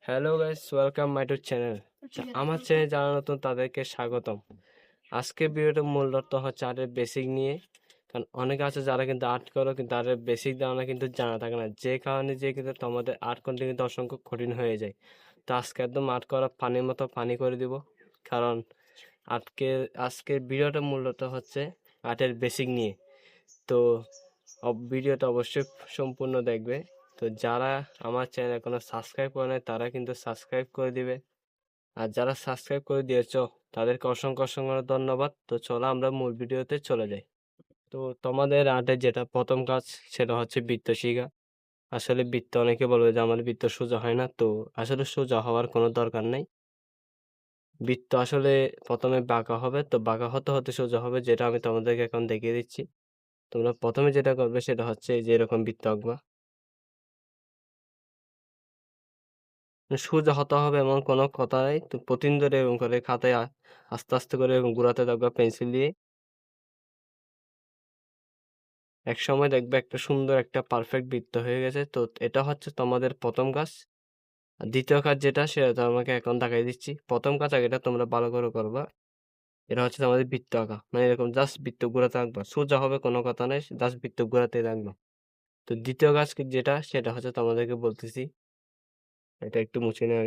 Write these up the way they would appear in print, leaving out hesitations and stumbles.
Hello guys, welcome my to channel. আমার চ্যানেলে যারা নতুন তাদেরকে স্বাগতম। আজকে ভিডিওটা মূলত হচ্ছে আর্টের বেসিক নিয়ে। কারণ অনেকে আছে যারা কিন্তু আর্ট করো কিন্তু আর্টের বেসিক ধারণা কিন্তু জানা থাকে না, যে কারণে যে কিন্তু তোমাদের আর্ট করতে কিন্তু অসংখ্য কঠিন হয়ে যায়। তো আজকে একদম আর্ট করা পানির মতো পানি করে দিব। কারণ আজকের ভিডিওটা মূলত হচ্ছে আর্টের বেসিক নিয়ে। তো ভিডিওটা অবশ্যই সম্পূর্ণ দেখবে। তো যারা আমার চ্যানেল এখনো সাবস্ক্রাইব করে নাই তারা কিন্তু সাবস্ক্রাইব করে দিবে, আর যারা সাবস্ক্রাইব করে দিয়েছো তাদেরকে অসংখ্য অসংখ্য ধন্যবাদ। তো চলো আমরা মূল ভিডিওতে চলে যাই। তো তোমাদের আর্টের যেটা প্রথম কাজ সেটা হচ্ছে বৃত্ত শিখা। আসলে বৃত্ত অনেকে বলবে যে আমার বৃত্ত সোজা হয় না, তো আসলে সোজা হওয়ার কোনো দরকার নেই। বৃত্ত আসলে প্রথমে বাঁকা হবে, তো বাঁকা হতে হতে সোজা হবে, যেটা আমি তোমাদেরকে এখন দেখিয়ে দিচ্ছি। তোমরা প্রথমে যেটা করবে সেটা হচ্ছে এই যে এরকম বৃত্ত আঁকবা। সোজা হতে হবে এমন কোনো কথা নেই, তো প্রতিদিন ধরে এরকম করে খাতায় আস্তে আস্তে করে এরকম ঘুরাতে থাকবা পেন্সিল দিয়ে। এক সময় দেখবে একটা সুন্দর একটা পারফেক্ট বৃত্ত হয়ে গেছে। তো এটা হচ্ছে তোমাদের প্রথম কাজ। আর দ্বিতীয় কাজ যেটা সেটা তোমাকে এখন দেখাই দিচ্ছি। প্রথম কাজ আগে এটা তোমরা ভালো করে করবা। এটা হচ্ছে তোমাদের বৃত্ত আঁকা, মানে এরকম জাস্ট বৃত্ত ঘুরাতে থাকবা, সোজা হবে কোনো কথা নেই, জাস্ট বৃত্ত ঘুরাতে থাকবা। তো দ্বিতীয় কাজ যেটা সেটা হচ্ছে তোমাদেরকে বলতেছি, এটা একটু মুছে নেওয়া।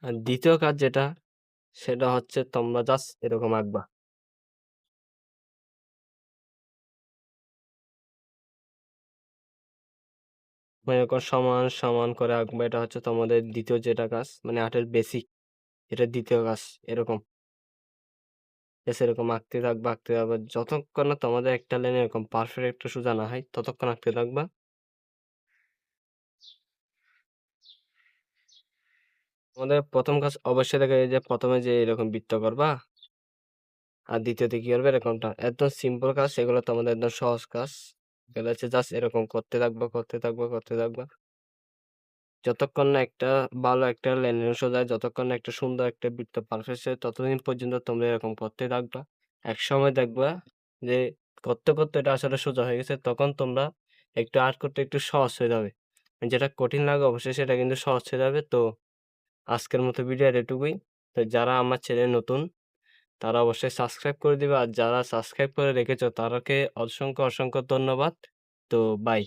আর দ্বিতীয় কাজ যেটা সেটা হচ্ছে তোমরা জাস্ট এরকম আঁকবা, মানে এরকম সমান সমান করে আঁকবা। এটা হচ্ছে তোমাদের দ্বিতীয় যেটা কাজ, মানে আর্টের বেসিক, এটা দ্বিতীয় কাজ। এরকম এরকম আঁকতে থাকবা আঁকতে থাকবা যতক্ষণ না তোমাদের একটা লাইন এরকম পারফেক্ট একটা সোজা না হয়, ততক্ষণ আঁকতে থাকবা। তোমাদের প্রথম কাজ অবশ্যই দেখে যে প্রথমে যে এরকম বৃত্ত করবা, আর দ্বিতীয়তে কি করবে এরকমটা। একদম সিম্পল কাজ, সেগুলো তোমাদের একদম সহজ কাজ। এগুলো হচ্ছে জাস্ট এরকম করতে থাকবা করতে থাকবা করতে থাকবা যতক্ষণ না একটা ভালো একটা লেনের সোজা, যতক্ষণ না একটা সুন্দর একটা বৃত্ত পারফেক্ট হয়, ততদিন পর্যন্ত তোমরা এরকম করতে থাকবা। এক সময় দেখবা যে করতে করতে এটা আসলে সোজা হয়ে গেছে, তখন তোমরা একটু আর্ট করতে একটু সহজ হয়ে যাবে। যেটা কঠিন লাগে অবশ্যই সেটা কিন্তু সহজ হয়ে যাবে। তো আজকের মতো ভিডিও এটুকুই। তো যারা আমার চ্যানেল নতুন তারা অবশ্যই সাবস্ক্রাইব করে দিবে, আর যারা সাবস্ক্রাইব করে রেখেছো তাদেরকে অসংখ্য অসংখ্য ধন্যবাদ। তো বাই।